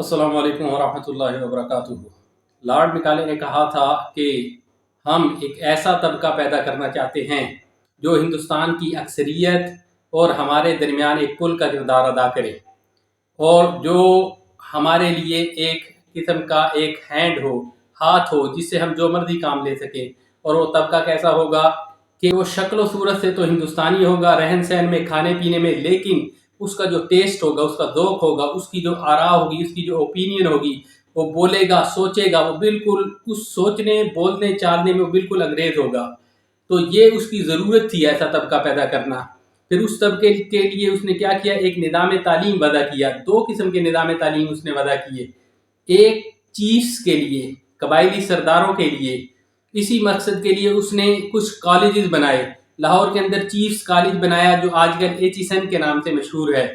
अस्सलामु अलैकुम वरहमतुल्लाहि वबरकातुहू। लॉर्ड मैकाले ने कहा था कि हम एक ऐसा तबका पैदा करना चाहते हैं जो हिंदुस्तान की अक्सरियत और हमारे दरमियान एक पुल का किरदार अदा करे, और जो हमारे लिए एक किस्म का एक हैंड हो, हाथ हो, जिससे हम जो मर्जी काम ले सकें। और वो तबका कैसा होगा कि वो शक्ल सूरत से तो हिंदुस्तानी होगा, रहन सहन में, खाने पीने में, लेकिन उसका जो टेस्ट होगा, उसका ذوق होगा, उसकी जो आरा होगी, उसकी जो ओपिनियन होगी, वो बोलेगा, सोचेगा, वो बिल्कुल उस सोचने, बोलने, चालने में वो बिल्कुल अंग्रेज होगा। तो ये उसकी ज़रूरत थी ऐसा तबका पैदा करना। फिर उस तबके के लिए उसने क्या किया, एक निज़ाम तालीम वज़ा किया। दो किस्म के निज़ाम तालीम उसने वज़ा किए। एक चीफ्स के लिए, कबायली सरदारों के लिए, इसी मकसद के लिए उसने कुछ कॉलेजेस बनाए। लाहौर के अंदर चीफ्स कॉलेज बनाया जो आजकल एचिसन के नाम से मशहूर है।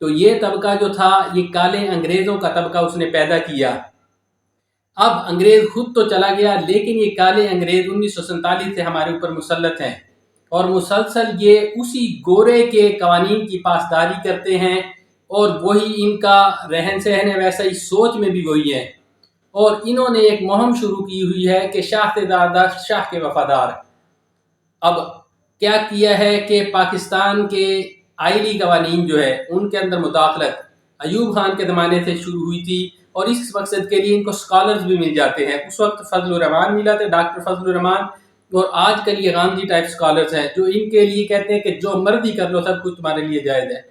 तो ये तबका जो था, ये काले अंग्रेज़ों का तबका उसने पैदा किया। अब अंग्रेज़ खुद तो चला गया, लेकिन ये काले अंग्रेज़ 1947 से हमारे ऊपर मुसल्लत हैं, और मुसलसल ये उसी गोरे के कवानीन की पासदारी करते हैं, और वही इनका रहन सहन है, वैसा ही सोच में भी वही है। और इन्होंने एक मुहिम शुरू की हुई है कि शाह से ज़्यादा शाह के वफादार। अब क्या किया है कि पाकिस्तान के आइली कवानीन जो है उनके अंदर मुदाखलत अयूब खान के ज़माने से शुरू हुई थी, और इस मकसद के लिए इनको स्कॉलर्स भी मिल जाते हैं। उस वक्त फजलुर रहमान मिला था, डॉक्टर फजलुर रहमान, और आजकल ये गांधी टाइप स्कॉलर्स हैं जो इनके लिए कहते हैं कि जो मर्जी कर लो, सब कुछ तुम्हारे लिए जायज़ है।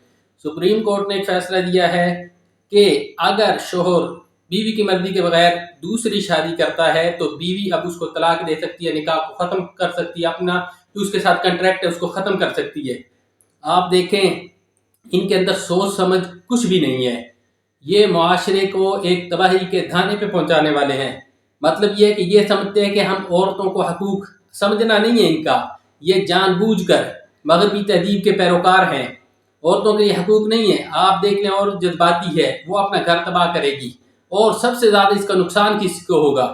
सुप्रीम कोर्ट ने एक फैसला दिया है कि अगर शोहर बीवी की मर्जी के बगैर दूसरी शादी करता है तो बीवी अब उसको तलाक दे सकती है, निकाह को ख़त्म कर सकती है, अपना जो उसके साथ कंट्रैक्ट है उसको ख़त्म कर सकती है। आप देखें, इनके अंदर सोच समझ कुछ भी नहीं है। ये मुआशरे को एक तबाही के धाने पे पहुंचाने वाले हैं। मतलब ये है कि ये समझते हैं कि हम औरतों को हकूक, समझना नहीं है इनका। ये जानबूझकर मगरबी तहजीब के पैरोकार हैं। औरतों के ये हकूक नहीं है। आप देख लें, और जज्बाती है, वो अपना घर तबाह करेगी, और सबसे ज़्यादा इसका नुकसान किसको होगा?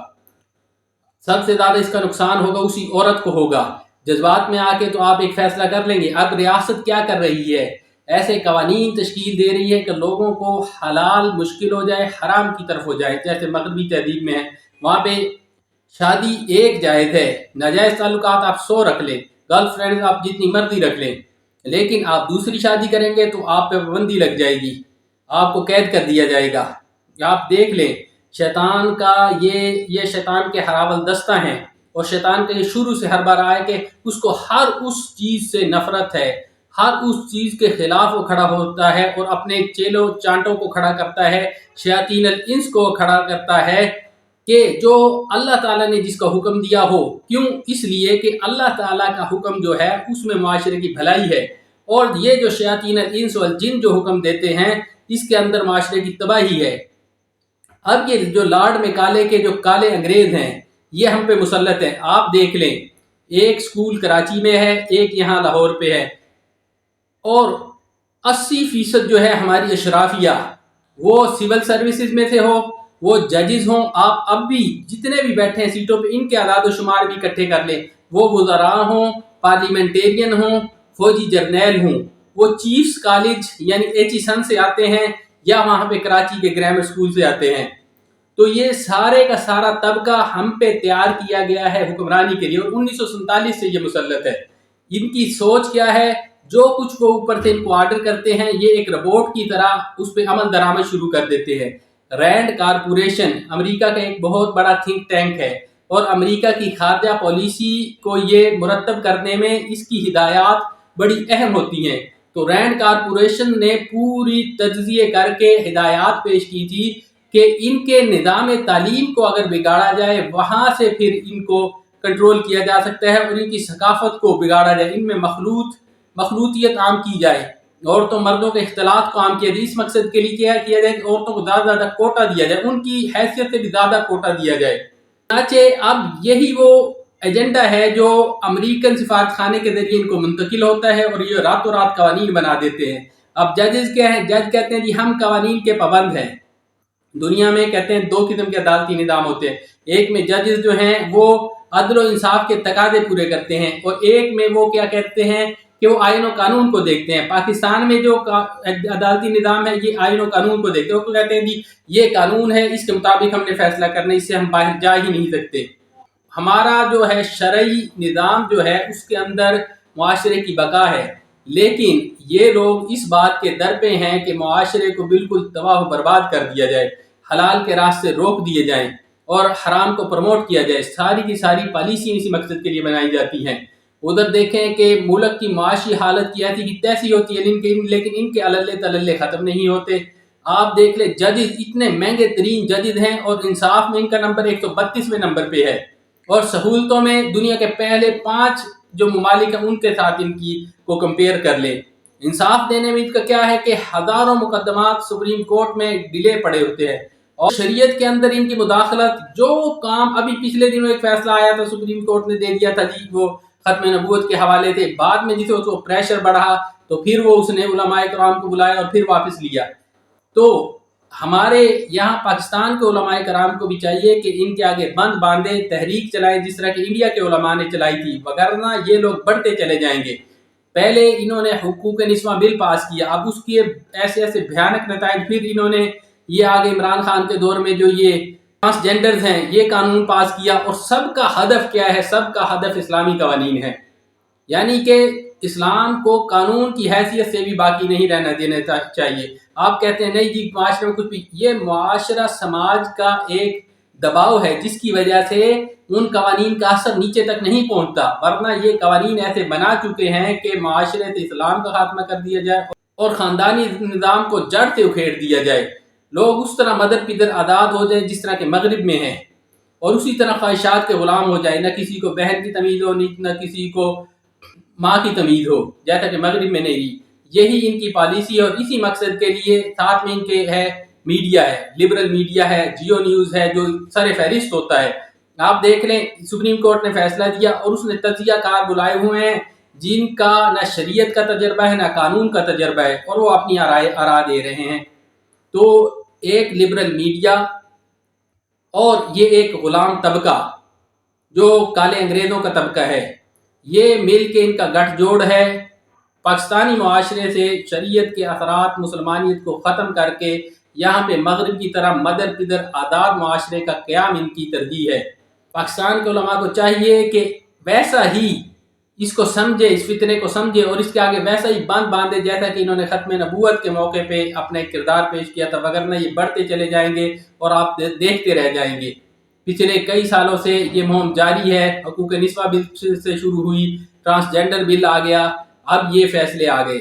सबसे ज़्यादा इसका नुकसान होगा उसी औरत को होगा। जज्बात में आके तो आप एक फैसला कर लेंगे। अब रियासत क्या कर रही है, ऐसे कवानीन तश्कील दे रही है कि लोगों को हलाल मुश्किल हो जाए, हराम की तरफ हो जाए। जैसे मगरबी तहजीब में है, वहाँ पे शादी एक जायज़ है, नाजायज़ ताल्लुकात आप 100 रख लें, गर्लफ्रेंड आप जितनी मर्जी रख लें, लेकिन आप दूसरी शादी करेंगे तो आप पे पाबंदी लग जाएगी, आपको कैद कर दिया जाएगा। आप देख लें, शैतान का ये शैतान के हरावल दस्ता हैं, और शैतान का ये शुरू से हर बार आया कि उसको हर उस चीज़ से नफरत है, हर उस चीज़ के खिलाफ वो खड़ा होता है, और अपने चेलों चांटों को खड़ा करता है, शयातीन अल इंस को खड़ा करता है कि जो अल्लाह ताला ने जिसका हुक्म दिया हो। क्यों? इसलिए कि अल्लाह ताला का हुक्म जो है उसमें माशरे की भलाई है, और ये जो शयातीन अल इंस वल जिन जो हुक्म देते हैं, इसके अंदर माशरे की तबाही है। अब ये जो लॉर्ड मैकाले के जो काले अंग्रेज हैं, ये हम पे मुसल्लत हैं। आप देख लें, एक स्कूल कराची में है, एक यहाँ लाहौर पे है, और 80% जो है हमारी अशराफिया, वो सिविल सर्विसेज में से हो, वो जजेस हों, आप अब भी जितने भी बैठे हैं सीटों पे, इनके आदाद शुमार भी इकट्ठे कर लें, वो वज़रा हों, पार्लियामेंटेरियन हों, फौजी जर्नैल हों, वो चीफ्स कॉलेज यानी एचिसन से आते हैं, या वहाँ पे कराची के ग्रामर स्कूल से आते हैं। तो ये सारे का सारा तबका हम पे तैयार किया गया है हुक्मरानी के लिए, और 1947 से ये मुसल्लत है। इनकी सोच क्या है? जो कुछ वो ऊपर से इनको ऑर्डर करते हैं, ये एक रोबोट की तरह उस पर अमल दरामद शुरू कर देते हैं। रैंड कारपोरेशन अमेरिका का एक बहुत बड़ा थिंक टैंक है, और अमेरिका की खारजा पॉलिसी को ये मुरतब करने में इसकी हिदायत बड़ी अहम होती हैं। तो रैंड कारपोरेशन ने पूरी तज्जिए करके हिदायत पेश की थी कि इनके निज़ाम तालीम को अगर बिगाड़ा जाए, वहाँ से फिर इनको कंट्रोल किया जा सकता है, और इनकी सकाफत को बिगाड़ा जाए, इनमें मखलूतियत आम की जाए, औरतों मर्दों के इख्तलात को आम किया जाए। इस मकसद के लिए क्या किया जाए कि औरतों को ज़्यादा कोटा दिया जाए, उनकी हैसियत से भी ज़्यादा कोटा दिया जाए। चाचे अब यही वो एजेंडा है जो अमेरिकन सिफारत खाने के जरिए इनको मुंतकिल होता है, और ये रातों रात कवानीन बना देते हैं। अब जजेस क्या है? जज कहते हैं जी हम कवानीन के पाबंद हैं। दुनिया में कहते हैं दो किस्म के अदालती निज़ाम होते हैं। एक में जजेस जो हैं वो अदल और इंसाफ के तकाजे पूरे करते हैं, और एक में वो क्या कहते हैं कि वो आईन और कानून को देखते हैं। पाकिस्तान में जो अदालती निज़ाम है ये आईन और कानून को देखते हैं। वो कहते हैं कि ये कानून है, इसके मुताबिक हमने फैसला करना, इससे हम बाहर जा ही नहीं सकते। हमारा जो है शरई निज़ाम जो है उसके अंदर मुआशरे की बका है, लेकिन ये लोग इस बात के दर पे हैं कि मुआशरे को बिल्कुल तबाह बर्बाद कर दिया जाए, हलाल के रास्ते रोक दिए जाएं और हराम को प्रमोट किया जाए। सारी की सारी पॉलिसी इसी मकसद के लिए बनाई जाती हैं। उधर देखें कि मुल्क की माशी हालत की ऐसी की तैसी होती है, लेकिन इनके अलल्ले तलल्ले ख़त्म नहीं होते। आप देख ले, जजेस इतने महंगे तरीन जजेस हैं और इंसाफ में इनका नंबर 132वें नंबर पे है, और सहूलतों में दुनिया के पहले 5 जो ममालिक हैं उनके साथ इनकी को कंपेयर कर ले। इंसाफ देने में इनका क्या है कि हज़ारों मुकदमात सुप्रीम कोर्ट में डिले पड़े होते हैं, और शरीयत के अंदर इनकी मुदाखलत, जो काम अभी पिछले दिनों एक फैसला आया था सुप्रीम कोर्ट ने दे दिया था जी, वो खत्म नबूवत के हवाले थे। बाद में जिसे उसको प्रेशर बढ़ा तो फिर वो उसने उलमाए कराम को बुलाया और फिर वापस लिया। तो हमारे यहाँ पाकिस्तान के उलमाए कराम को भी चाहिए कि इनके आगे बंद बांधे तहरीक चलाएं, जिस तरह की इंडिया के उलमा ने चलाई थी, वगरना ये लोग बढ़ते चले जाएंगे। पहले इन्होंने हुकूक निस्वा बिल पास किया, अब उसके ऐसे ऐसे भयानक नताइज, फिर इन्होंने ये आगे इमरान खान के दौर में जो ये ट्रांसजेंडर्स हैं ये कानून पास किया, और सबका हदफ क्या है? सबका हदफ इस्लामी कवानीन है, यानी कि इस्लाम को कानून की हैसियत से भी बाकी नहीं रहना देना चाहिए। आप कहते हैं नहीं जी माशरे में कुछ भी, ये मुआशरा समाज का एक दबाव है जिसकी वजह से उन कवानीन का असर नीचे तक नहीं पहुंचता, वरना ये कवानीन ऐसे बना चुके हैं कि मुआशरे से इस्लाम का खात्मा कर दिया जाए और ख़ानदानी निज़ाम को जड़ से उखेड़ दिया जाए। लोग उस तरह मदर पिदर आज़ाद हो जाए जिस तरह के मगरिब में है, और उसी तरह ख्वाहिशात के गुलाम हो जाए, न किसी को बहन की तमीज़ हो, न किसी को माँ की तमीज़ हो, जैसा कि मगरिब में नहीं। यही इनकी पॉलिसी है, और इसी मकसद के लिए साथ में इनके है मीडिया है, लिबरल मीडिया है, जियो न्यूज़ है जो सर फहरिस्त होता है। आप देख लें सुप्रीम कोर्ट ने फैसला दिया और उसने तजिया कार बुलाए हुए हैं जिनका न शरीयत का तजर्बा है न कानून का तजर्बा है, और वो अपनी आरा दे रहे हैं। तो एक लिबरल मीडिया और ये एक गुलाम तबका जो काले अंग्रेज़ों का तबका है, ये मिल के इनका गठजोड़ है। पाकिस्तानी मुआशरे से शरीयत के असरात मुसलमानियत को ख़त्म करके यहाँ पे मगरिब की तरह मदर पिदर आज़ाद मुआशरे का क़याम इनकी तरजीह है। पाकिस्तान के उलमा को चाहिए कि वैसा ही इसको समझे, इस फितने को समझे और इसके आगे वैसा ही बंद बांधे जैसा कि इन्होंने ख़त्म नबूवत के मौके पे अपना एक किरदार पेश किया था, वगरना ये बढ़ते चले जाएंगे और आप देखते रह जाएंगे। पिछले कई सालों से ये मुहिम जारी है, हुकूक निस्वा बिल से शुरू हुई, ट्रांसजेंडर बिल आ गया, अब ये फैसले आ गए।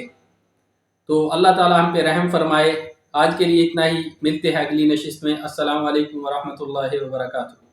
तो अल्लाह ताला हम पे रहम फरमाए। आज के लिए इतना ही, मिलते हैं अगली नशिस्त में। अस्सलाम वालेकुम वरहमतुल्लाहि वबरकातुहू।